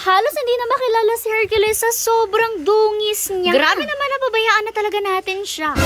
Halos hindi na makilala si Hercules sa sobrang dungis niya. Grabe naman, napabayaan na talaga natin siya.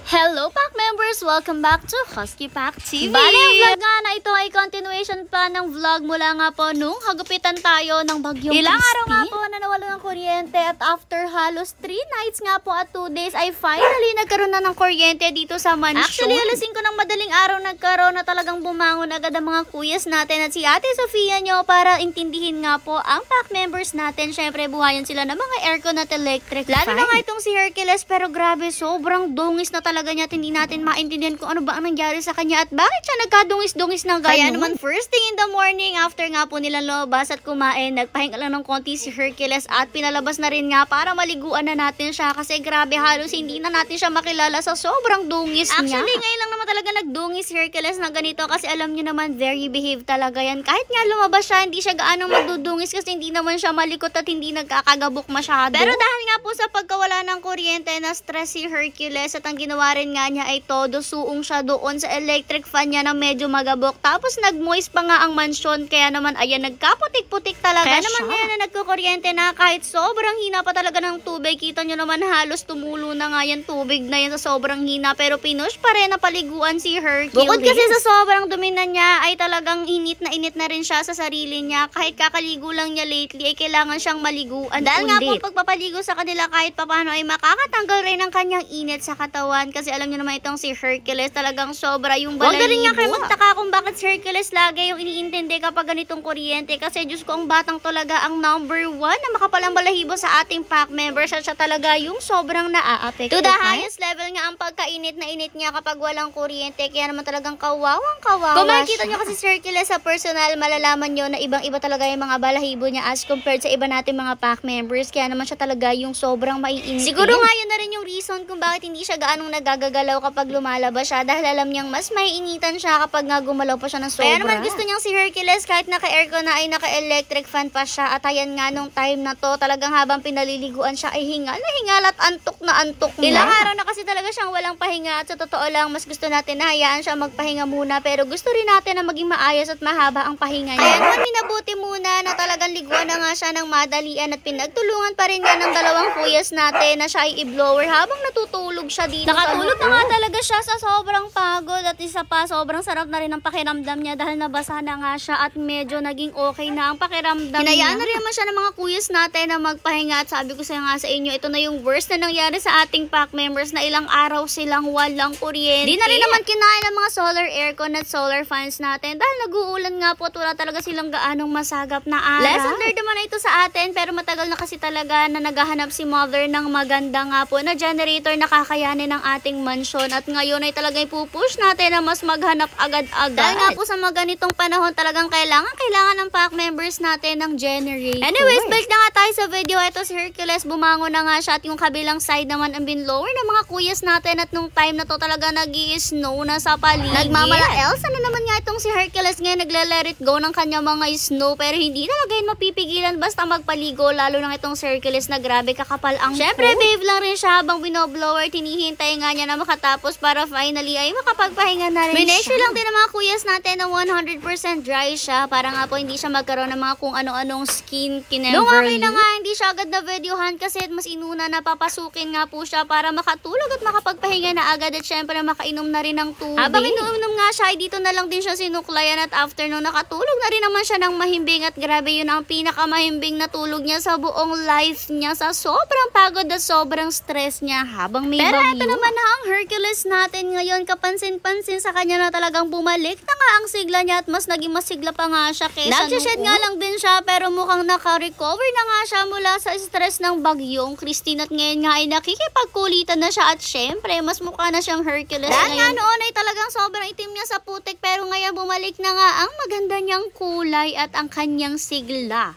Hello, Pack members! Welcome back to Husky Pack TV! Bale, ang vlog nga na ito ay continuation pa ng vlog mula nga po nung hagupitan tayo ng bagyong Ilang Christy. araw nga po na nawala ng kuryente at after halos 3 nights nga po at 2 days ay finally nagkaroon na ng kuryente dito sa mansion. Actually, alasing ko ng madaling araw nagkaroon na talagang bumangon agad ang mga kuyas natin at si Ate Sofia nyo para intindihin nga po ang Pack members natin. Syempre, buhayan sila ng mga aircon at electric fan. Lalo na nga itong si Hercules, pero grabe, sobrang dungis na talaga niya at hindi natin maintindihan kung ano ba ang nangyari sa kanya at bakit siya nagkadungis-dungis ng ganun. Kaya naman first thing in the morning after nga po nila lumabas at kumain, nagpahinga lang ng konti si Hercules at pinalabas na rin nga para maliguan na natin siya kasi grabe, halos hindi na natin siya makilala sa sobrang dungis niya. Actually, ngayon lang naman talaga nagdungis si Hercules na ganito kasi alam niyo naman very behave talaga yan. Kahit nga lumabas siya, hindi siya gaanong magdudungis kasi hindi naman siya malikot at hindi nagkakagabok masyado. Pero dahil nga po sa pagkawala ng kuryente, na stress si Hercules at ang ginawa rin nga niya ay todo suong siya doon sa electric fan niya na medyo magabok. Tapos nag-moist pa nga ang mansyon kaya naman ayan, nagkaputik-putik talaga kaya siya. Naman ngayon na nagkukuryente na kahit sobrang hina pa talaga ng tubig, kita nyo naman halos tumulo na nga yan tubig na yan sa sobrang hina, pero pinush pa rin na paliguan si Hercules. Bukod kasi sa sobrang dumi na niya ay talagang init na rin siya sa sarili niya. Kahit kakaligo lang niya lately ay kailangan siyang maliguan. Dahil nga po pagpapaligo sa kanila kahit papano ay makakatanggal rin ang kanyang init sa katawan. Kasi alam niyo naman itong si Hercules talagang sobra yung balahibo. Huwag na rin nga kayo magtaka kung bakit si Hercules lagi yung iniintindi kapag ganitong kuryente. Kasi Diyos ko, ang batang talaga ang number 1 na makapalang balahibo sa ating pack members at siya talaga yung sobrang naaapekto. To the highest level nga ang pagkainit na init niya kapag walang kuryente. Kaya naman talagang kawawang kawawa. Kung makikita niyo kasi si Hercules sa personal, malalaman niyo na ibang-iba talaga yung mga balahibo niya as compared sa iba nating mga pack members. Kaya naman siya talaga yung sobrang maiinit. Siguro nga yun na rin yung reason kung bakit hindi siya gaanong nagagalaw kapag lumalabas siya dahil alam niyang mas maiinitan siya kapag nga gumalaw pa siya ng sobra. Kaya naman gusto niyang si Hercules kahit naka-aircon na ay naka-electric fan pa siya at ayan nga nung time na to talagang habang pinaliliguan siya ay hingal na hingal at antok na antok na. Ilang araw na kasi talaga siyang walang pahinga at sa totoo lang mas gusto natin na hayaan siya magpahinga muna pero gusto rin natin na maging maayos at mahaba ang pahinga niya. Kaya naman minabuti muna na talagang liguan na nga siya ng madalian at pinagtulungan pa rin nga ng dalawang kuyas natin na siya ay i-blower habang natutulog siya dito. Nakatulog na nga talaga siya sa sobrang pagod at isa pa sobrang sarap na rin ang pakiramdam niya dahil nabasa na nga siya at medyo naging okay na ang pakiramdam niya. Hinayaan na rin naman siya ng mga kuyas natin na magpahinga at sabi ko nga sa inyo, ito na yung worst na nangyari sa ating pack members na ilang araw silang walang kuryente. Di na rin naman kinain ang mga solar aircon at solar fans natin dahil nag-uulan nga po at wala talaga silang gaanong masagap na araw. Lesson learned naman na ito sa atin pero matagal na kasi talaga na naghahanap si mother ng maganda nga po na generator na kakayanin ng ating mansyon at ngayon ay talagang ipupush natin na mas maghanap agad-agad. Dahil nga po sa mga ganitong panahon talagang kailangan ng pack members natin ng generator. Anyways, balik na nga tayo sa video. Ito si Hercules, bumangon na nga siya at yung kabilang side naman ang binlower ng mga kuyas natin at nung time na to talaga nag-i-snow na sa paligid. Nagmamala Elsa na naman nga itong si Hercules ngayon, nagle-let it go ng kanya mga snow pero hindi talaga yun mapipigilan basta magpaligo, lalo ng itong si Hercules na grabe kakapal ang syempre babe lang rin siya habang binoblower, tinihintay nga niya na makatapos para finally ay makapagpahinga na rin siya. Minessure lang din ng mga kuyas natin na 100% dry siya para nga po hindi siya magkaroon ng mga kung ano-anong skin kinever. Nung okay na nga, hindi siya agad na videohan kasi mas inuna na papasukin nga po siya para makatulog at makapagpahinga na agad at syempre makainom na rin ng tubig. Habang inuunom nga siya, ay dito na lang din siya sinuklayan at after nung nakatulog na rin naman siya ng mahimbing at grabe yun ang pinakamahimbing na tulog niya sa buong life niya sa sobrang pagod at sobrang stress niya habang may bagyo. Pero ito naman ang Hercules natin ngayon, kapansin-pansin sa kanya na talagang bumalik na nga ang sigla niya at mas naging masigla pa nga siya kesa nag-shed nga lang din siya pero mukhang naka-recover na nga siya mula sa stress ng bagyong Christine at ngayon nga ay nakikipagkulitan na siya at syempre mas mukha na siyang Hercules. Dahil nga noon ay talagang sobrang itim niya sa putik pero ngayon bumalik na nga ang maganda niyang kulay at ang kanyang sigla.